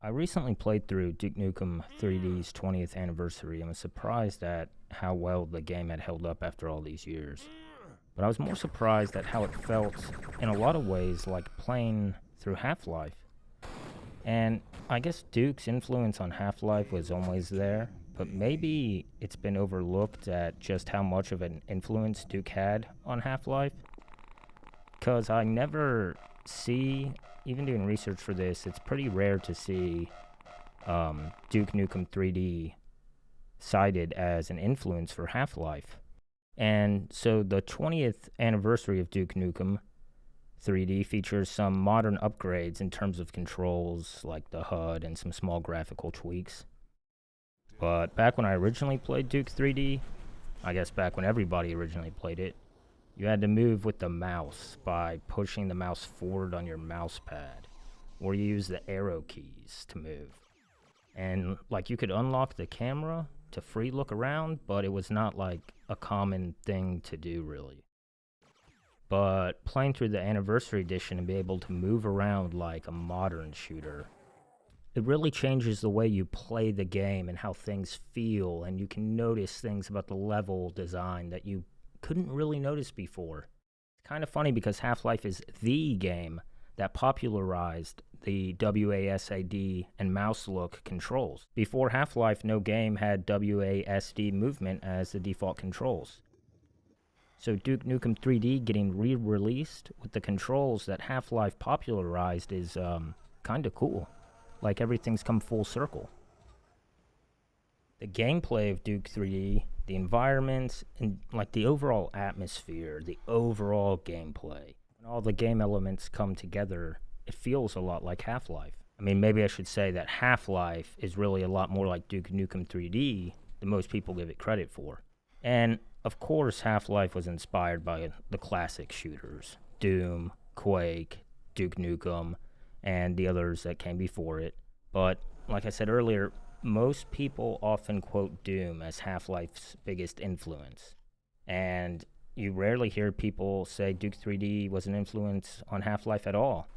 I recently played through Duke Nukem 3D's 20th anniversary and was surprised at how well the game had held up after all these years. But I was more surprised at how it felt, in a lot of ways, like playing through Half-Life. And I guess Duke's influence on Half-Life was always there, but maybe it's been overlooked at just how much of an influence Duke had on Half-Life. Because I never see, even doing research for this, it's pretty rare to see Duke Nukem 3D cited as an influence for Half-Life. And so the 20th anniversary of Duke Nukem 3D features some modern upgrades in terms of controls, like the HUD and some small graphical tweaks. But back when I originally played Duke 3D, I guess back when everybody originally played it, you had to move with the mouse by pushing the mouse forward on your mouse pad, or you use the arrow keys to move. And like you could unlock the camera to free look around, but it was not like a common thing to do really. But playing through the anniversary edition and be able to move around like a modern shooter, it really changes the way you play the game and how things feel, and you can notice things about the level design that you couldn't really notice before. It's kind of funny because Half-Life is the game that popularized the WASD and mouse look controls. Before Half-Life, no game had WASD movement as the default controls. So Duke Nukem 3D getting re-released with the controls that Half-Life popularized is kind of cool. Like everything's come full circle. The gameplay of Duke 3D, the environments, and like the overall atmosphere, the overall gameplay, when all the game elements come together, it feels a lot like Half-Life. I mean, maybe I should say that Half-Life is really a lot more like Duke Nukem 3D than most people give it credit for. And of course, Half-Life was inspired by the classic shooters, Doom, Quake, Duke Nukem, and the others that came before it. But like I said earlier, most people often quote Doom as Half-Life's biggest influence. And you rarely hear people say Duke 3D was an influence on Half-Life at all.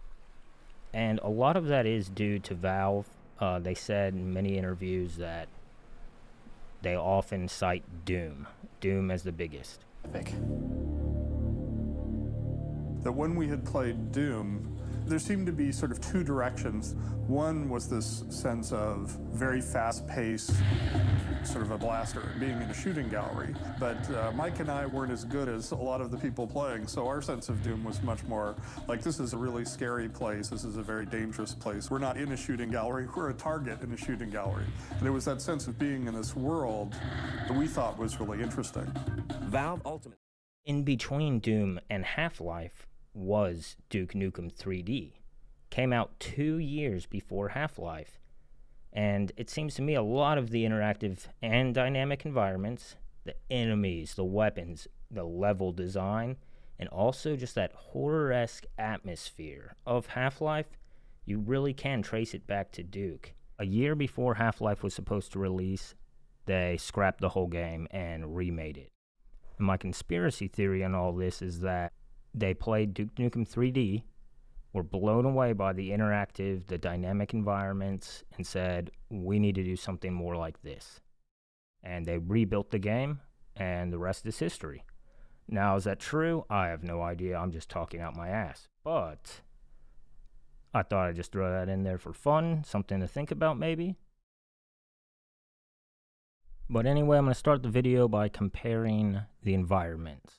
And a lot of that is due to Valve. They said in many interviews that they often cite Doom as the biggest. That when we had played Doom, there seemed to be sort of two directions. One was this sense of very fast-paced, sort of a blaster, being in a shooting gallery. But Mike and I weren't as good as a lot of the people playing, so our sense of Doom was much more like, this is a really scary place, this is a very dangerous place. We're not in a shooting gallery, we're a target in a shooting gallery. And it was that sense of being in this world that we thought was really interesting. Valve Ultimate. In between Doom and Half-Life was Duke Nukem 3D. Came out 2 years before Half-Life. And it seems to me a lot of the interactive and dynamic environments, the enemies, the weapons, the level design, and also just that horror-esque atmosphere of Half-Life, you really can trace it back to Duke. A year before Half-Life was supposed to release, they scrapped the whole game and remade it. And my conspiracy theory on all this is that they played Duke Nukem 3D, were blown away by the interactive, the dynamic environments, and said, we need to do something more like this. And they rebuilt the game, and the rest is history. Now, is that true? I have no idea. I'm just talking out my ass. But I thought I'd just throw that in there for fun, something to think about maybe. But anyway, I'm going to start the video by comparing the environments.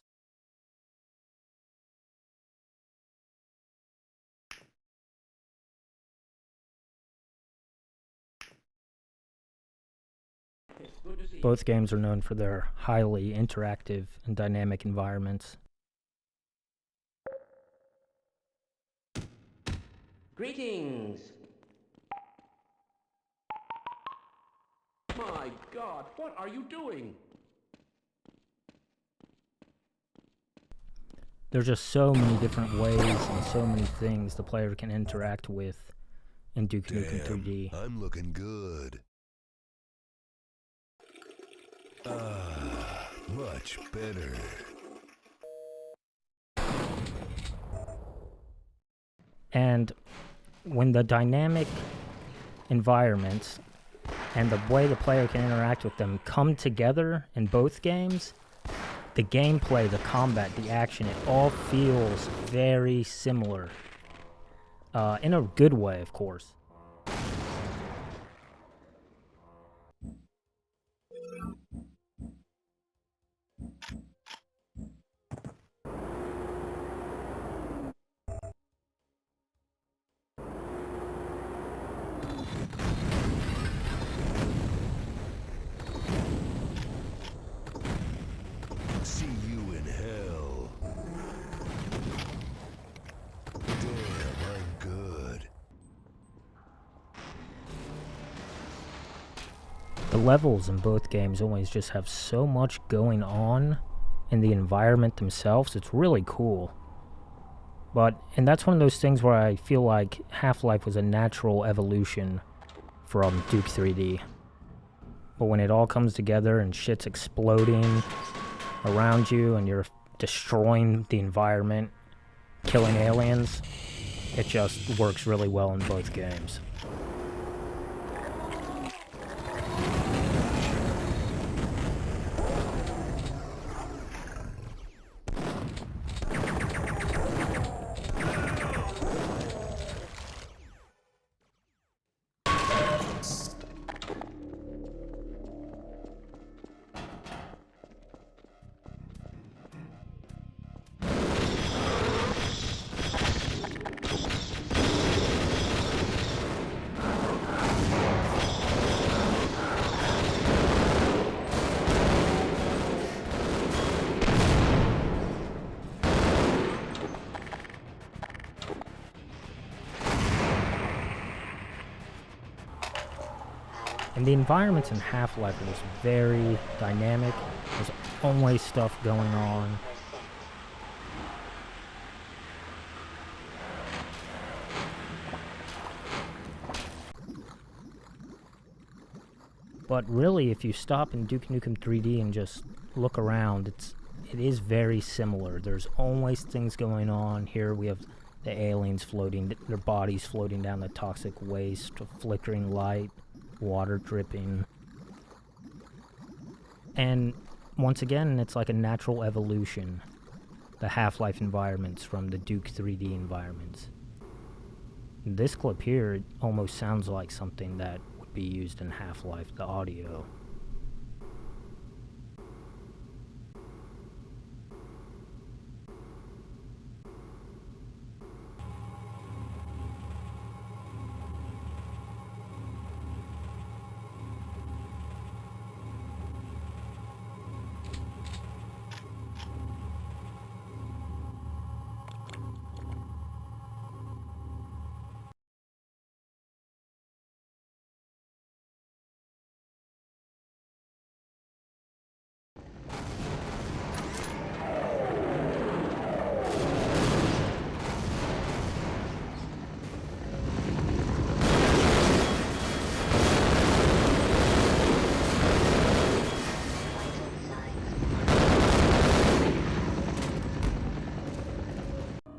Both games are known for their highly interactive and dynamic environments. Greetings! My God, what are you doing? There's just so many different ways and so many things the player can interact with in Duke Nukem 3D. I'm looking good. Much better. And when the dynamic environments and the way the player can interact with them come together in both games, the gameplay, the combat, the action, it all feels very similar. In a good way, of course. See you in hell. Damn, I'm good. The levels in both games always just have so much going on in the environment themselves. It's really cool. And that's one of those things where I feel like Half-Life was a natural evolution from Duke 3D. But when it all comes together and shit's exploding around you and you're destroying the environment, killing aliens, it just works really well in both games. And the environments in Half-Life are just very dynamic. There's always stuff going on. But really, if you stop in Duke Nukem 3D and just look around, it is very similar. There's always things going on. Here we have the aliens floating, their bodies floating down the toxic waste, flickering light, water dripping. And once again, it's like a natural evolution. The Half-Life environments from the Duke 3D environments. This clip here, it almost sounds like something that would be used in Half-Life, the audio.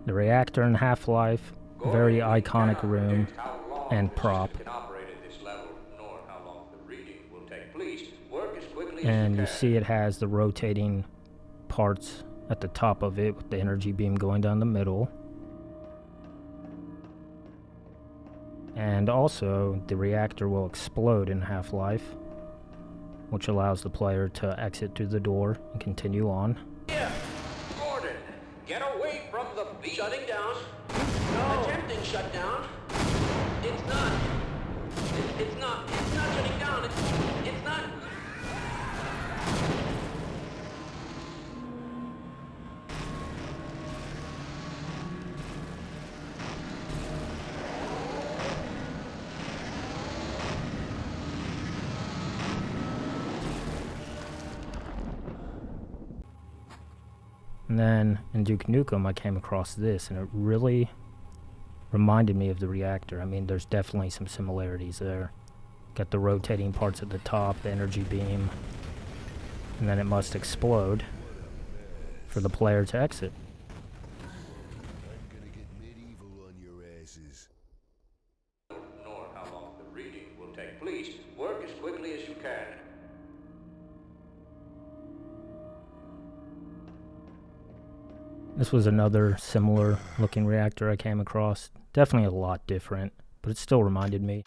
The reactor in Half-Life, very iconic room and prop. And you see it has the rotating parts at the top of it with the energy beam going down the middle. And also, the reactor will explode in Half-Life, which allows the player to exit through the door and continue on. Yeah, Gordon, get away from the shutting down. No. Attempting shutdown. It's not. It's not shutting down. It's not. And then in Duke Nukem, I came across this, and it really reminded me of the reactor. I mean, there's definitely some similarities there. Got the rotating parts at the top, the energy beam, and then it must explode for the player to exit. I'm gonna get medieval on your asses. Nor how long the reading Tech. Please, work as quickly as you can. This was another similar looking reactor I came across. Definitely a lot different, but it still reminded me.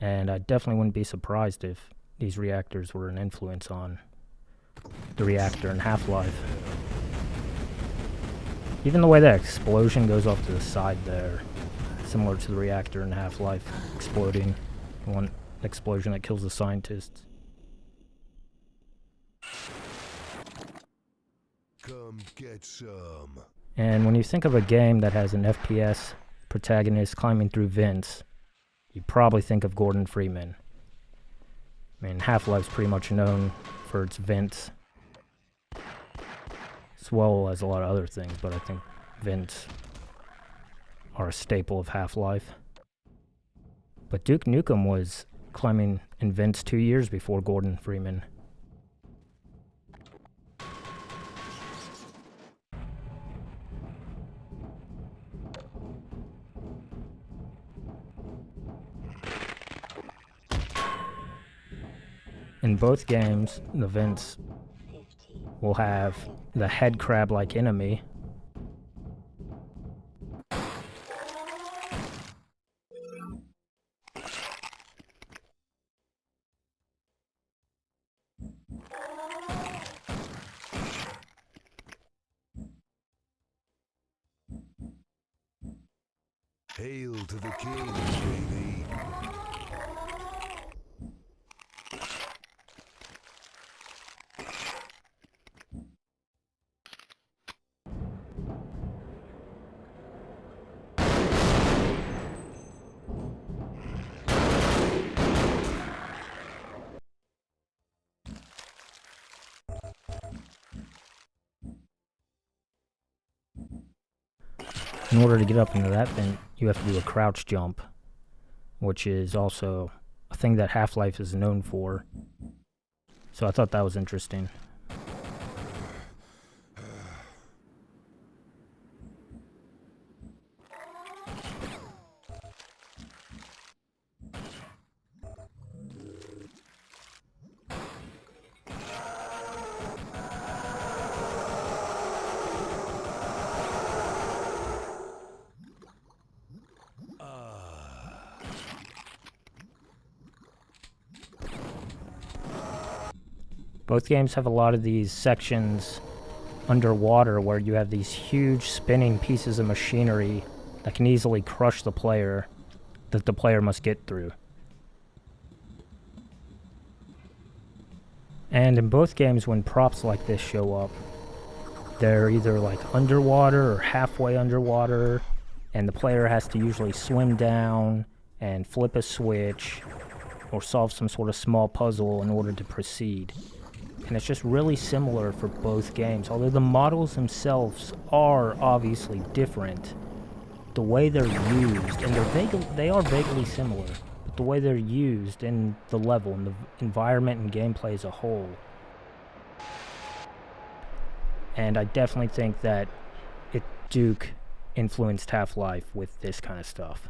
And I definitely wouldn't be surprised if these reactors were an influence on the reactor in Half-Life. Even the way that explosion goes off to the side there, similar to the reactor in Half-Life exploding. One explosion that kills the scientists. Come get some. And when you think of a game that has an FPS protagonist climbing through vents, you probably think of Gordon Freeman. I mean, Half-Life's pretty much known for its vents, as well as a lot of other things, but I think vents are a staple of Half-Life. But Duke Nukem was climbing in vents 2 years before Gordon Freeman. In both games, the vents will have the head crab-like enemy. Hail to the king, baby. In order to get up into that vent, you have to do a crouch jump, which is also a thing that Half-Life is known for. So I thought that was interesting. Both games have a lot of these sections underwater where you have these huge spinning pieces of machinery that can easily crush the player, that the player must get through. And in both games, when props like this show up, they're either like underwater or halfway underwater, and the player has to usually swim down and flip a switch or solve some sort of small puzzle in order to proceed. And it's just really similar for both games. Although the models themselves are obviously different, the way they're used, and they are vaguely similar, but the way they're used in the level, and the environment and gameplay as a whole. And I definitely think that Duke influenced Half-Life with this kind of stuff.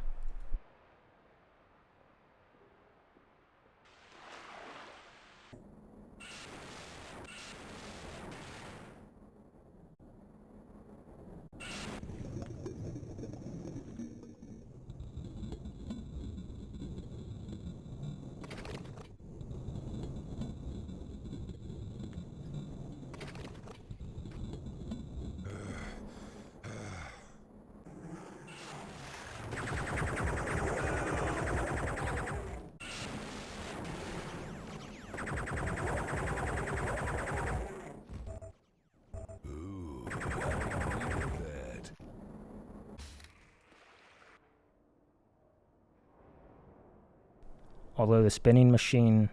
Although the spinning machine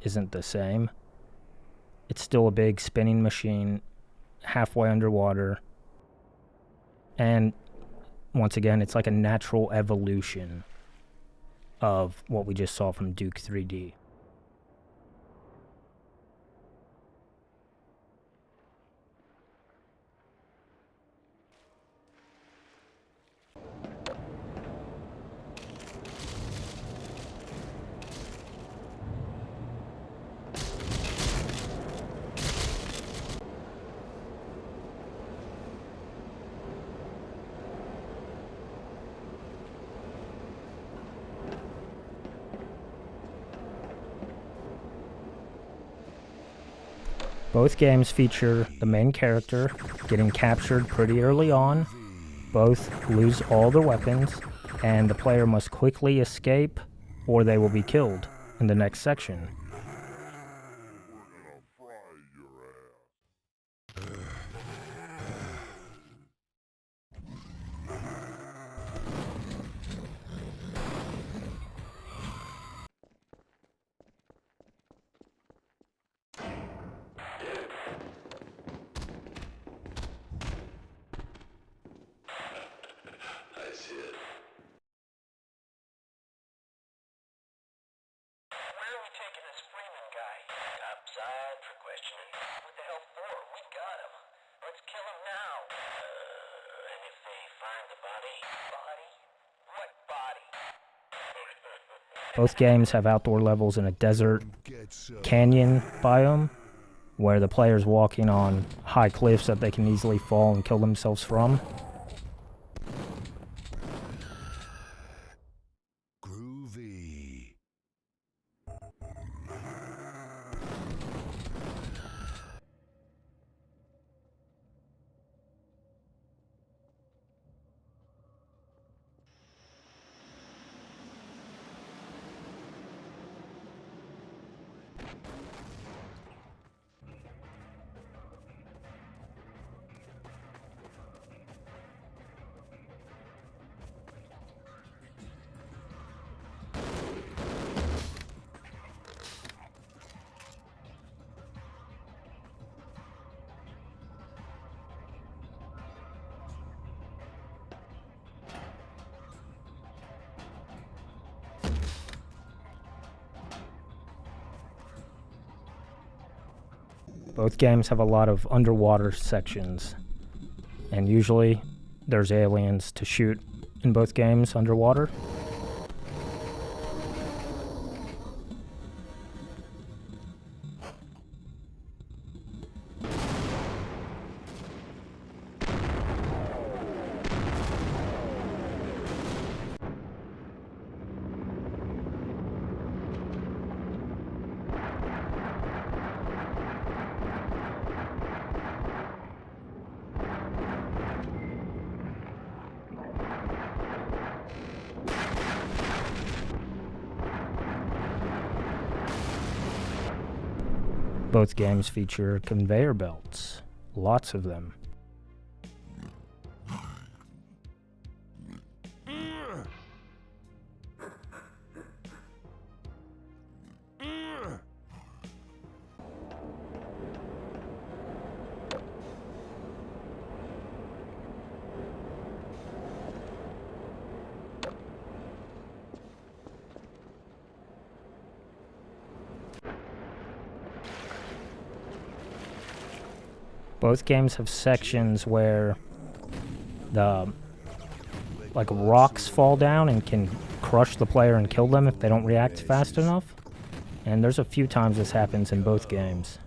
isn't the same, it's still a big spinning machine halfway underwater. And once again, it's like a natural evolution of what we just saw from Duke 3D. Both games feature the main character getting captured pretty early on. Both lose all their weapons, and the player must quickly escape or they will be killed in the next section. I see it. Where are we taking this Freeman guy? Topside for questioning. What the hell for? We got him. Let's kill him now. And if they find the body? Body? What body? Both games have outdoor levels in a desert Get some. canyon biome, where the player's walking on high cliffs that they can easily fall and kill themselves from. Groovy. Both games have a lot of underwater sections, and usually there's aliens to shoot in both games underwater. Both games feature conveyor belts, lots of them. Both games have sections where the rocks fall down and can crush the player and kill them if they don't react fast enough. And there's a few times this happens in both games.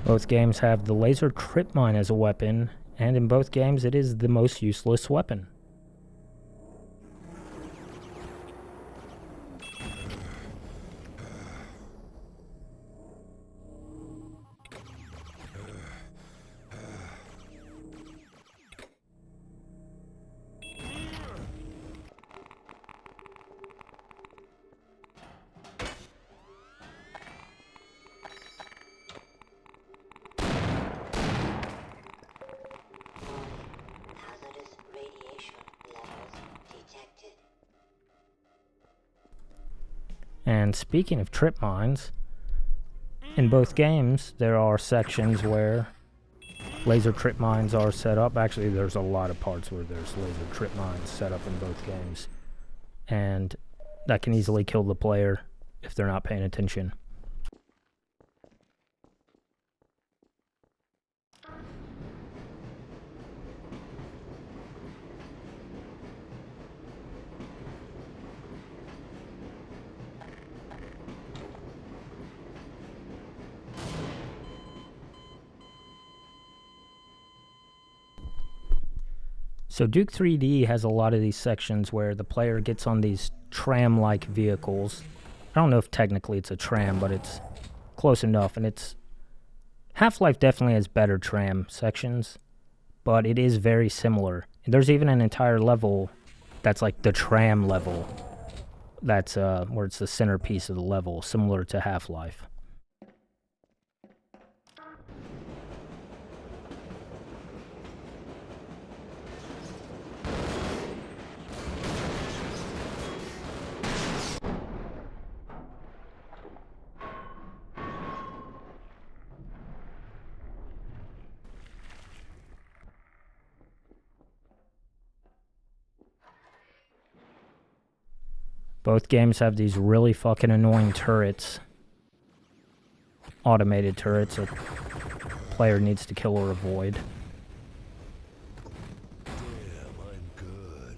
Both games have the laser trip mine as a weapon, and in both games it is the most useless weapon. Hazardous radiation levels detected. And speaking of trip mines, in both games there are sections where laser trip mines are set up. Actually, there's a lot of parts where there's laser trip mines set up in both games, and that can easily kill the player if they're not paying attention. So Duke 3D has a lot of these sections where the player gets on these tram-like vehicles. I don't know if technically it's a tram, but it's close enough, and it's... Half-Life definitely has better tram sections, but it is very similar. And there's even an entire level that's like the tram level. That's where it's the centerpiece of the level, similar to Half-Life. Both games have these really fucking annoying turrets. Automated turrets a player needs to kill or avoid. Damn, I'm good.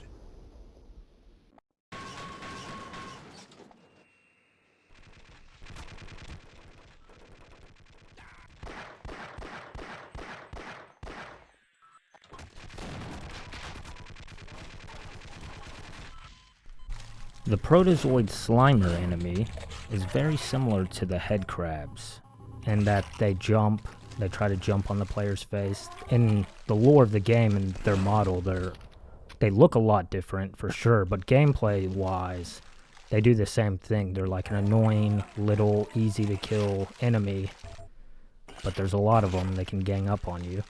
The Protozoid Slimer enemy is very similar to the head crabs, in that they try to jump on the player's face. In the lore of the game and their model, they look a lot different for sure, but gameplay-wise, they do the same thing. They're like an annoying, little, easy-to-kill enemy, but there's a lot of them. They can gang up on you.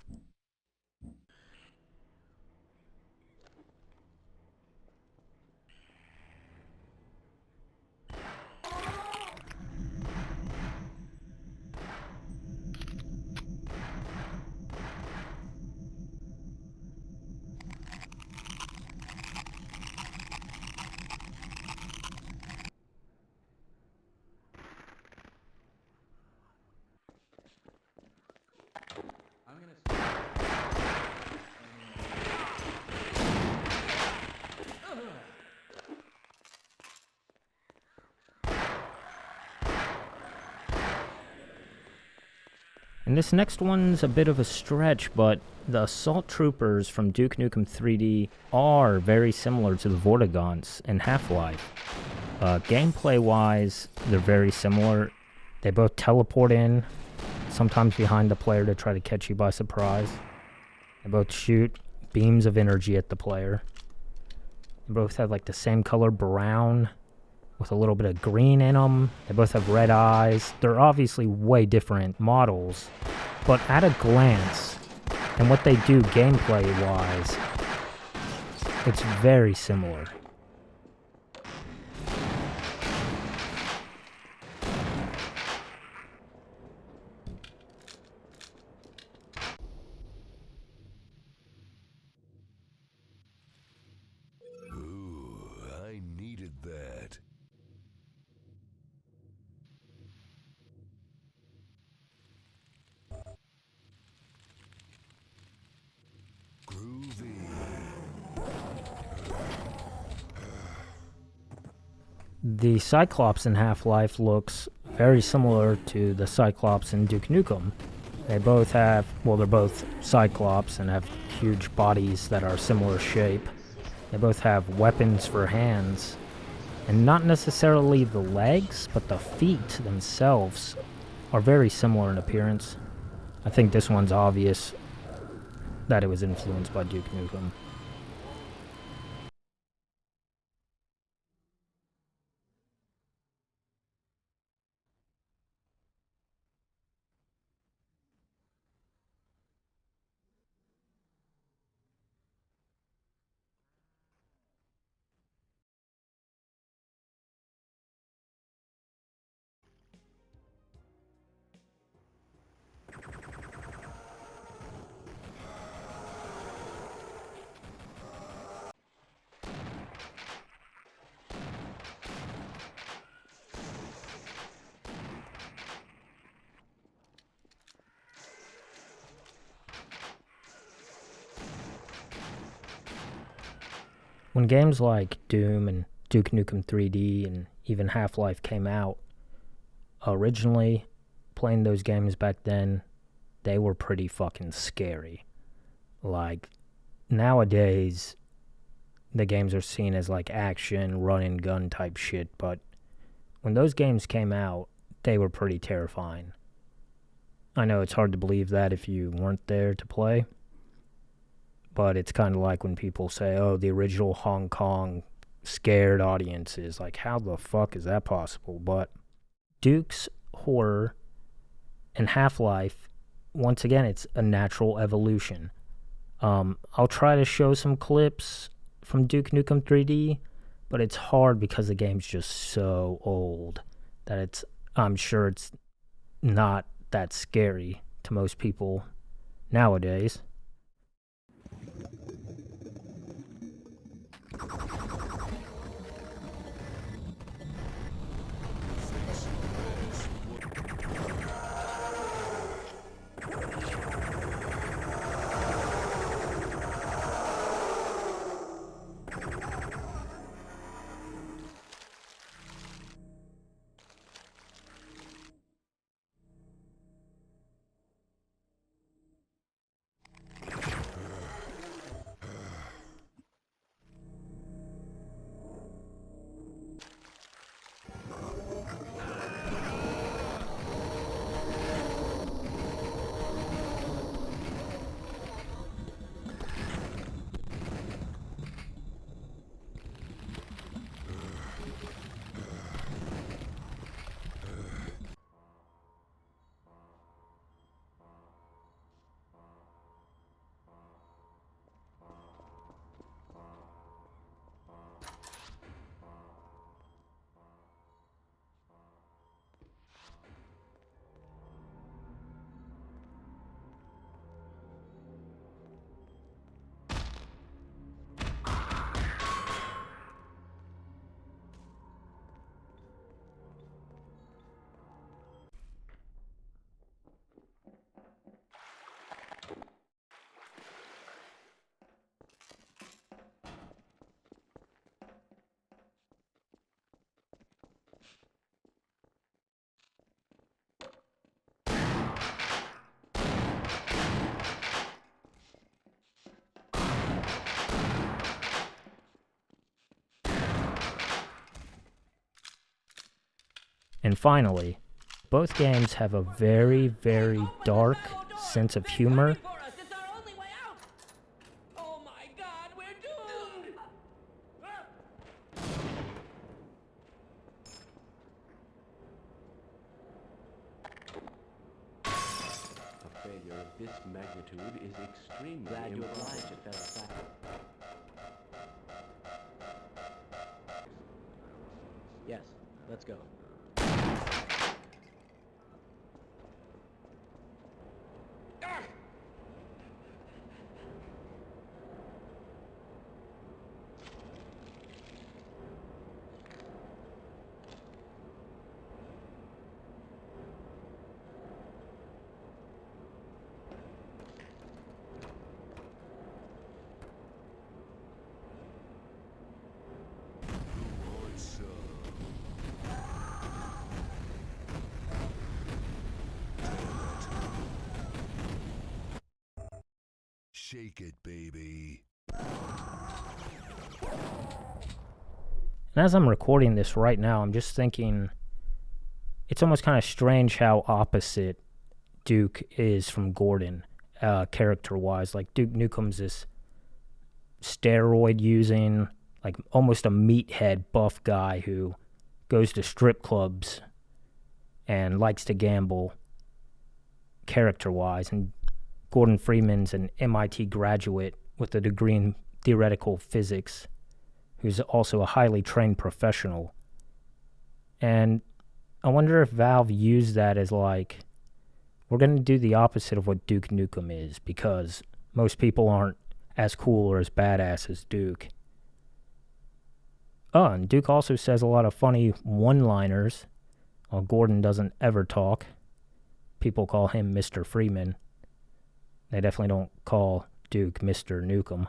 And this next one's a bit of a stretch, but the Assault Troopers from Duke Nukem 3D are very similar to the Vortigaunts in Half-Life. Gameplay-wise, they're very similar. They both teleport in, sometimes behind the player to try to catch you by surprise. They both shoot beams of energy at the player. They both have like the same color brown with a little bit of green in them. They both have red eyes. They're obviously way different models, but at a glance, and what they do gameplay-wise, it's very similar. Ooh, I needed that. Groovy. The Cyclops in Half-Life looks very similar to the Cyclops in Duke Nukem. They both have, well, they're both Cyclops and have huge bodies that are similar shape. They both have weapons for hands, and not necessarily the legs, but the feet themselves are very similar in appearance. I think this one's obvious that it was influenced by Duke Nukem. When games like Doom and Duke Nukem 3D and even Half-Life came out, originally, playing those games back then, they were pretty fucking scary. Like, nowadays the games are seen as like action, run and gun type shit, but when those games came out, they were pretty terrifying. I know it's hard to believe that if you weren't there to play, but it's kind of like when people say, oh, the original Hong Kong scared audiences. Like, how the fuck is that possible? But Duke's horror and Half-Life, once again, it's a natural evolution. I'll try to show some clips from Duke Nukem 3D, but it's hard because the game's just so old that I'm sure it's not that scary to most people nowadays. And finally, both games have a very, very dark sense of humor. It's our only way out. Oh my God, we're doomed. A failure of this magnitude is extremely glad you obliged it, fellow. Yes, let's go. Shake it, baby. And as I'm recording this right now, I'm just thinking it's almost kind of strange how opposite Duke is from Gordon, character-wise. Like, Duke Nukem's this steroid-using, like, almost a meathead buff guy who goes to strip clubs and likes to gamble, character-wise. And Gordon Freeman's an MIT graduate with a degree in theoretical physics, who's also a highly trained professional. And I wonder if Valve used that as like, we're going to do the opposite of what Duke Nukem is, because most people aren't as cool or as badass as Duke. Oh, and Duke also says a lot of funny one-liners, while Gordon doesn't ever talk. People call him Mr. Freeman. They definitely don't call Duke Mr. Nukem.